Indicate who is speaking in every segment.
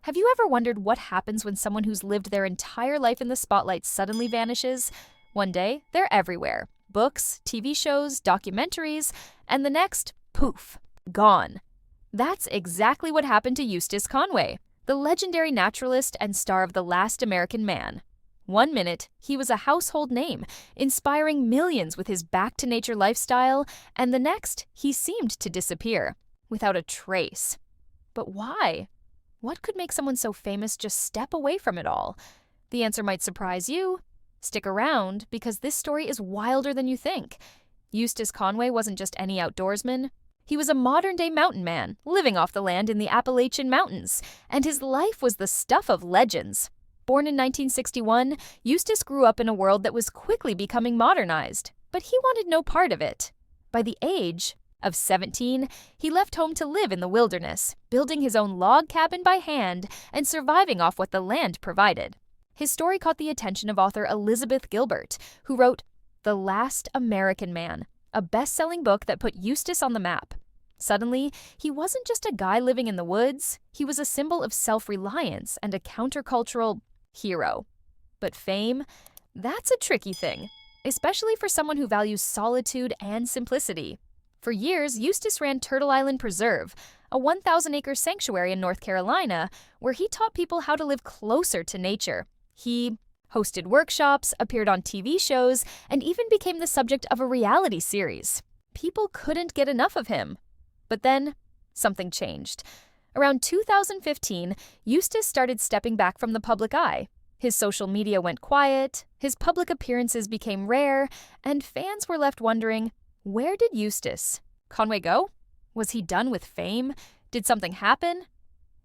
Speaker 1: Have you ever wondered what happens when someone who's lived their entire life in the spotlight suddenly vanishes? One day, they're everywhere. Books, TV shows, documentaries, and the next, poof, gone. That's exactly what happened to Eustace Conway, the legendary naturalist and star of The Last American Man. One minute, he was a household name, inspiring millions with his back-to-nature lifestyle, and the next, he seemed to disappear, without a trace. But why? What could make someone so famous just step away from it all? The answer might surprise you. Stick around, because this story is wilder than you think. Eustace Conway wasn't just any outdoorsman. He was a modern-day mountain man, living off the land in the Appalachian Mountains, and his life was the stuff of legends. Born in 1961, Eustace grew up in a world that was quickly becoming modernized, but he wanted no part of it. By the age of 17, he left home to live in the wilderness, building his own log cabin by hand and surviving off what the land provided. His story caught the attention of author Elizabeth Gilbert, who wrote The Last American Man, a best-selling book that put Eustace on the map. Suddenly, he wasn't just a guy living in the woods, he was a symbol of self-reliance and a countercultural hero. But fame? That's a tricky thing, especially for someone who values solitude and simplicity. For years, Eustace ran Turtle Island Preserve, a 1,000-acre sanctuary in North Carolina, where he taught people how to live closer to nature. He hosted workshops, appeared on TV shows, and even became the subject of a reality series. People couldn't get enough of him. But then, something changed. Around 2015, Eustace started stepping back from the public eye. His social media went quiet, his public appearances became rare, and fans were left wondering, where did Eustace Conway go? Was he done with fame? Did something happen?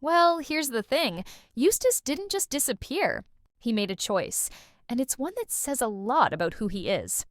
Speaker 1: Well, here's the thing. Eustace didn't just disappear. He made a choice, and it's one that says a lot about who he is.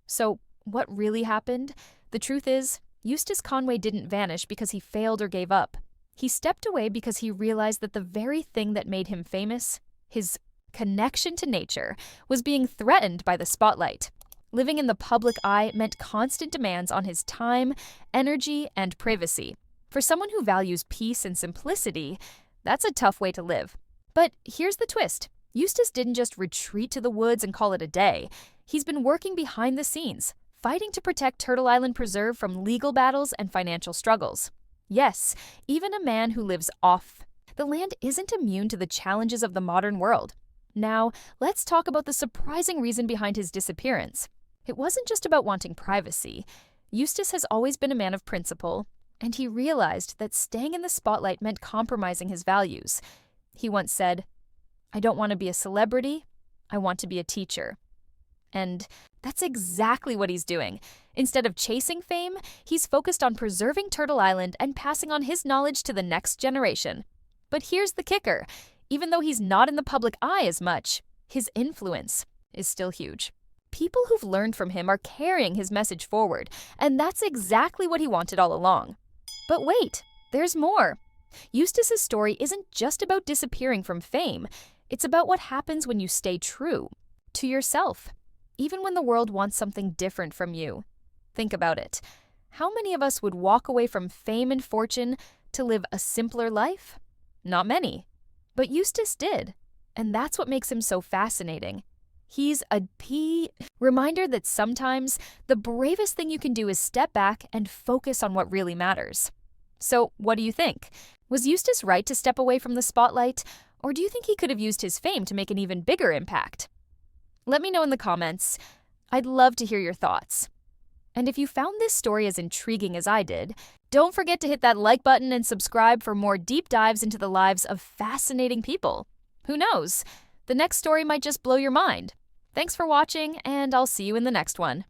Speaker 1: So, what really happened? The truth is, Eustace Conway didn't vanish because he failed or gave up. He stepped away because he realized that the very thing that made him famous, his connection to nature, was being threatened by the spotlight. Living in the public eye meant constant demands on his time, energy, and privacy. For someone who values peace and simplicity, that's a tough way to live. But here's the twist. Eustace didn't just retreat to the woods and call it a day. He's been working behind the scenes, fighting to protect Turtle Island Preserve from legal battles and financial struggles. Yes, even a man who lives off the land isn't immune to the challenges of the modern world. Now, let's talk about the surprising reason behind his disappearance. It wasn't just about wanting privacy. Eustace has always been a man of principle, and he realized that staying in the spotlight meant compromising his values. He once said, "I don't want to be a celebrity, I want to be a teacher." And that's exactly what he's doing. Instead of chasing fame, he's focused on preserving Turtle Island and passing on his knowledge to the next generation. But here's the kicker. Even though he's not in the public eye as much, his influence is still huge. People who've learned from him are carrying his message forward, and that's exactly what he wanted all along. But wait, there's more. Eustace's story isn't just about disappearing from fame. It's about what happens when you stay true to yourself, even when the world wants something different from you. Think about it. How many of us would walk away from fame and fortune to live a simpler life? Not many. But Eustace did, and that's what makes him so fascinating. He's a reminder that sometimes the bravest thing you can do is step back and focus on what really matters. So, what do you think? Was Eustace right to step away from the spotlight, or do you think he could have used his fame to make an even bigger impact? Let me know in the comments. I'd love to hear your thoughts. And if you found this story as intriguing as I did, don't forget to hit that like button and subscribe for more deep dives into the lives of fascinating people. Who knows? The next story might just blow your mind. Thanks for watching, and I'll see you in the next one.